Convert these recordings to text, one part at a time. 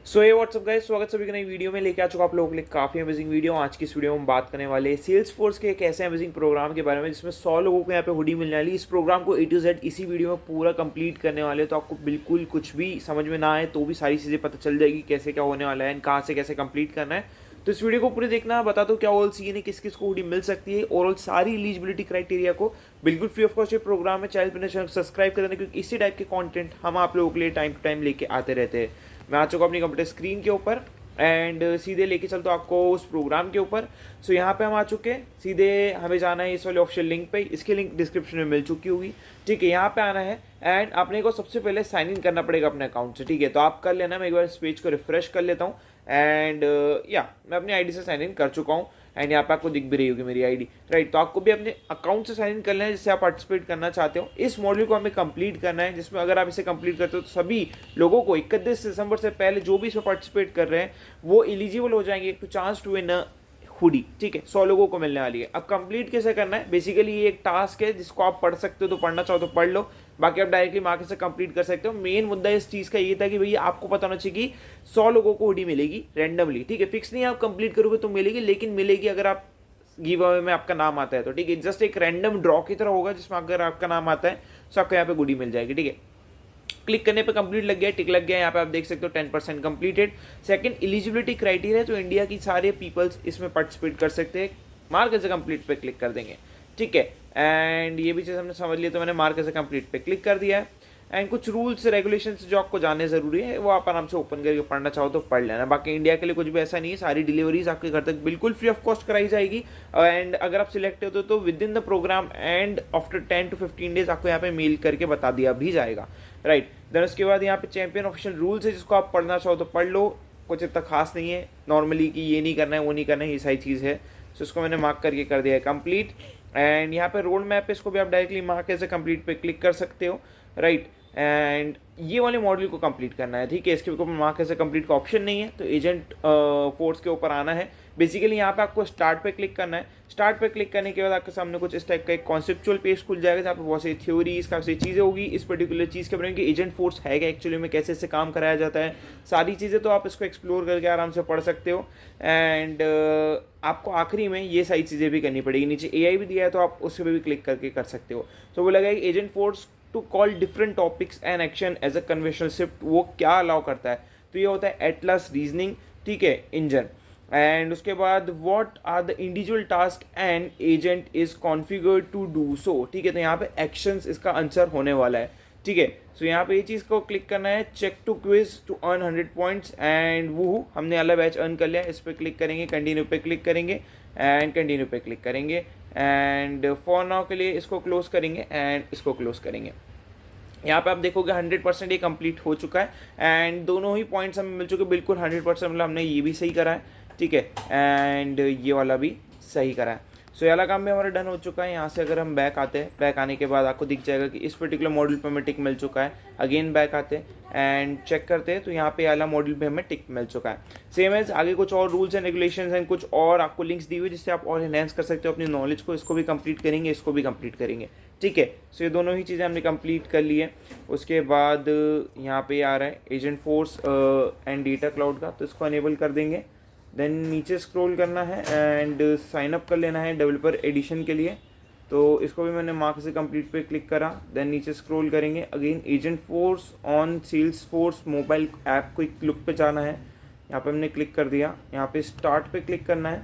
सो ये WhatsApp guys, स्वागत सभी का नई वीडियो में लेके आ चुका आप लोगों के लिए काफ़ी अमेजिंग वीडियो। आज की इस वीडियो में हम बात करने वाले सेल्स फोर्स के एक ऐसे अमेजिंग प्रोग्राम के बारे में जिसमें 100 लोगों को यहाँ पे हुडी मिलने वाली। इस प्रोग्राम को A to Z इसी वीडियो में पूरा कंप्लीट करने वाले, तो आपको बिल्कुल कुछ भी समझ में ना आए तो भी सारी चीज़ें पता चल जाएगी कैसे क्या होने वाला है एंड कहाँ से कैसे कंप्लीट करना है। तो इस वीडियो को पूरे देखना, बता दो क्या ऑल सीन है, किस किस को हुडी मिल सकती है और सारी एलिजिबिलिटी क्राइटेरिया को बिल्कुल फ्री ऑफ कॉस्ट ये प्रोग्राम है। चैनल सब्सक्राइब कर देना क्योंकि इसी टाइप के कंटेंट हम आप लोगों के लिए टाइम टू टाइम लेके आते रहते हैं। मैं आ चुका अपनी कंप्यूटर स्क्रीन के ऊपर एंड सीधे लेके चलता हूँ आपको उस प्रोग्राम के ऊपर। सो यहाँ पे हम आ चुके हैं, सीधे हमें जाना है इस वाले ऑप्शन लिंक पे, इसकी लिंक डिस्क्रिप्शन में मिल चुकी होगी। ठीक है, यहाँ पे आना है एंड अपने को सबसे पहले साइन इन करना पड़ेगा अपने अकाउंट से। ठीक है, तो आप कर लेना, मैं एक बार इस पेज को रिफ्रेश कर लेता हूँ एंड मैं अपनी आईडी से साइन इन कर चुका हूँ एंड यहाँ पे आपको दिख भी रही होगी मेरी आईडी। राइट, तो आपको भी अपने अकाउंट से साइन इन करना है जिससे आप पार्टिसिपेट करना चाहते हो। इस मॉड्यूल को हमें कंप्लीट करना है जिसमें अगर आप इसे कंप्लीट करते हो तो सभी लोगों को 31 दिसंबर से पहले जो भी इसमें पार्टिसिपेट कर रहे हैं वो एलिजिबल हो जाएंगे to chance to win hoodie. ठीक है, 100 लोगों को मिलने वाली है। अब कंप्लीट कैसे करना है, बेसिकली ये एक टास्क है जिसको आप पढ़ सकते हो, तो पढ़ना चाहो तो पढ़ लो, बाकी आप डायरेक्टली मार्केट से कंप्लीट कर सकते हो। मेन मुद्दा इस चीज का ये था कि भैया आपको पता होना चाहिए कि 100 लोगों को हुडी मिलेगी रैंडमली। ठीक है, फिक्स नहीं, आप कंप्लीट करोगे तो मिलेगी, लेकिन मिलेगी अगर आप गिव अवे में आपका नाम आता है तो। ठीक है, जस्ट एक रैंडम ड्रॉ की तरह होगा जिसमें अगर आपका नाम आता है तो आपको यहाँ पे हुडी मिल जाएगी। ठीक है, क्लिक करने पे कंप्लीट लग गया, टिक लग गया, यहाँ पे आप देख सकते हो 10% कंप्लीटेड। सेकंड एलिजिबिलिटी क्राइटेरिया, तो इंडिया की सारे पीपल्स इसमें पार्टिसिपेट कर सकते हैं। मार्क एज ए कंप्लीट पे क्लिक कर देंगे। ठीक है, एंड ये भी चीज़ हमने समझ लिया, तो मैंने मार्क एज ए कंप्लीट पे क्लिक कर दिया है एंड कुछ रूल्स रेगुलेशंस जो आपको जानने जरूरी है वो आप आराम से ओपन करके पढ़ना चाहो तो पढ़ लेना। बाकी इंडिया के लिए कुछ भी ऐसा नहीं है, सारी डिलीवरीज आपके घर तक बिल्कुल फ्री ऑफ कॉस्ट कराई जाएगी एंड अगर आप सिलेक्ट होते हो तो with in the program and after 10 to 15 days आपको यहाँ पे मेल करके बता दिया भी जाएगा। राइट, देन उसके बाद यहाँ पे चैंपियन ऑफिशियल रूल्स है जिसको आप पढ़ना चाहो तो पढ़ लो, कुछ इतना खास नहीं है नॉर्मली कि ये नहीं करना है वो नहीं करना है, ये सारी चीज़ है। तो इसको मैंने मार्क करके कर दिया है कंप्लीट एंड यहाँ पे रोड मैप है, इसको भी आप directly mark as a complete पे क्लिक कर सकते हो। राइट, एंड ये वाले मॉड्यूल को कंप्लीट करना है। ठीक है, इसके ऊपर मार्क ऐसे कंप्लीट का ऑप्शन नहीं है, तो एजेंट फोर्स के ऊपर आना है। बेसिकली यहाँ पे आपको स्टार्ट पे क्लिक करना है। स्टार्ट पे क्लिक करने के बाद आपके सामने कुछ इस टाइप का एक कॉन्सेप्चुअल पेज खुल जाएगा जहाँ पे बहुत सारी थ्योरीज, काफ़ी चीज़ें होगी इस पर्टिकुलर चीज़ के बारे में कि एजेंट फोर्स है क्या एक्चुअली में, कैसे इससे काम कराया जाता है, सारी चीज़ें तो आप इसको एक्सप्लोर करके आराम से पढ़ सकते हो। एंड आपको आखिरी में ये सारी चीज़ें भी करनी पड़ेगी, नीचे AI भी दिया है तो आप उस पर भी क्लिक करके कर सकते हो। तो वो लगा agent force to call different topics and action as a conventional shift, वो क्या अलाउ करता है, तो ये होता है एटलस रीजनिंग। ठीक है, इंजन एंड उसके बाद what are the individual task and agent is configured to do so. ठीक है, तो यहाँ पे एक्शंस इसका आंसर होने वाला है। ठीक है, सो यहाँ पे ये चीज़ को क्लिक करना है, check to quiz to earn 100 points and वो हमने अलग बैच अर्न कर लिया। इस पर क्लिक करेंगे, कंटिन्यू पे क्लिक करेंगे एंड कंटिन्यू पे क्लिक करेंगे एंड फॉर नाउ के लिए इसको क्लोज करेंगे एंड इसको क्लोज करेंगे। यहाँ पे आप देखोगे 100% ये कंप्लीट हो चुका है एंड दोनों ही पॉइंट्स हमें मिल चुके बिल्कुल 100%, मतलब हमने ये भी सही करा है। ठीक है, एंड ये वाला भी सही करा है। सो ये वाला काम भी हमारा डन हो चुका है। यहाँ से अगर हम बैक आते हैं, बैक आने के बाद आपको दिख जाएगा कि इस पर्टिकुलर मॉड्यूल पे हमें टिक मिल चुका है। अगेन बैक आते हैं एंड चेक करते हैं तो यहाँ पे वाला मॉड्यूल पे हमें टिक मिल चुका है। सेम एज आगे कुछ और रूल्स एंड रेगुलेशंस एंड कुछ और आपको लिंक्स दी हुई जिससे आप और एनहेंस कर सकते हो अपनी नॉलेज को। इसको भी कंप्लीट करेंगे, इसको भी कंप्लीट करेंगे। ठीक है, सो ये दोनों ही चीज़ें हमने कंप्लीट कर ली है। उसके बाद यहाँ पे आ रहा है agent force and data cloud का, तो इसको अनेबल कर देंगे। देन नीचे स्क्रॉल करना है एंड साइन अप कर लेना है डेवलपर एडिशन के लिए, तो इसको भी मैंने मार्क से कंप्लीट पे क्लिक करा। देन नीचे स्क्रॉल करेंगे, again agent force on sales force mobile app को एक लुक पे जाना है, यहाँ पे हमने क्लिक कर दिया। यहाँ पे स्टार्ट पे क्लिक करना है।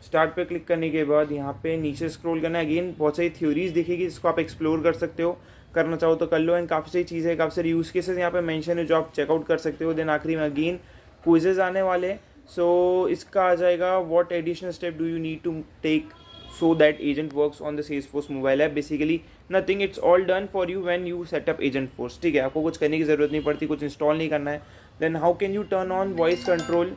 स्टार्ट पे क्लिक करने के बाद यहाँ पे नीचे स्क्रॉल करना है। अगेन बहुत सारी थ्योरीज दिखेगी जिसको आप एक्सप्लोर कर सकते हो, करना चाहो तो कर लो एंड काफ़ी सारी चीज़ें, काफ़ी सारे यूज़ केसेस यहाँ पे मेंशन है जो आप चेकआउट कर सकते हो। देन आखिरी में अगेन क्विजेज आने वाले हैं। सो इसका आ जाएगा what additional step do you need to take so that agent works on the Salesforce mobile app। basically nothing, it's all done for you when you set up agent force। ठीक है, आपको कुछ करने की ज़रूरत नहीं पड़ती, कुछ इंस्टॉल नहीं करना है। then how can you turn on voice control,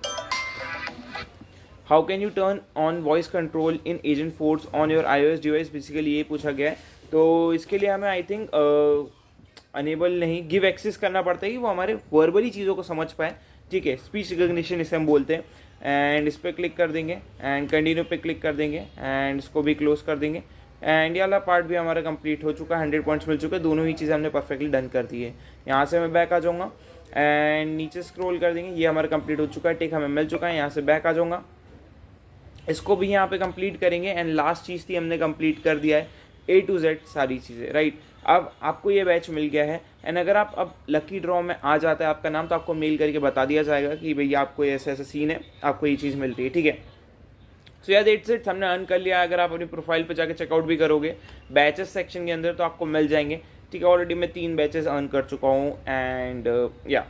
how can you turn on voice control in agent force on your iOS device, basically ये पूछा गया है। तो इसके लिए हमें आई थिंक अनेबल नहीं, गिव एक्सेस करना पड़ता है कि वो हमारे वर्बली चीज़ों को समझ पाए। ठीक है, स्पीच रिकग्निशन इसे हम बोलते हैं एंड इस पर क्लिक कर देंगे एंड कंटिन्यू पे क्लिक कर देंगे एंड इसको भी क्लोज कर देंगे एंड ये वाला पार्ट भी हमारा कंप्लीट हो चुका है। 100 पॉइंट्स मिल चुके हैं, दोनों ही चीज़ें हमने परफेक्टली डन कर दी है। यहाँ से मैं बैक आ जाऊँगा एंड नीचे स्क्रॉल कर देंगे, ये हमारा कंप्लीट हो चुका है, टिक हमें मिल चुका है। यहाँ से बैक आ जाऊँगा, इसको भी यहाँ पे कंप्लीट करेंगे एंड लास्ट चीज़ थी हमने कंप्लीट कर दिया है A to Z सारी चीज़ें, राइट। अब आपको ये बैच मिल गया है एंड अगर आप अब लकी ड्रॉ में आ जाता है आपका नाम तो आपको मेल करके बता दिया जाएगा कि भैया आपको ऐसा ऐसा सीन है, आपको ये चीज़ मिल रही है, ठीक है। सो यार दैट्स इट, हमने अर्न कर लिया। अगर आप अपनी प्रोफाइल पे जाके चेकआउट भी करोगे बैचेस सेक्शन के अंदर तो आपको मिल जाएंगे, ठीक है। ऑलरेडी मैं 3 बैचेस अर्न कर चुका हूँ एंड या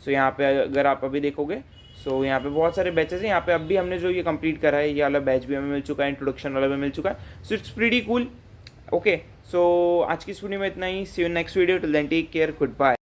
सो यहाँ पे अगर आप अभी देखोगे सो यहाँ पे बहुत सारे बैचेस हैं। यहाँ पे अभी हमने जो ये कंप्लीट करा है ये वाला बैच भी हमें मिल चुका है, इंट्रोडक्शन वाला भी मिल चुका है। So it's pretty cool. Okay, so आज की इस वीडियो में इतना ही। See you next video, till then take care, good bye.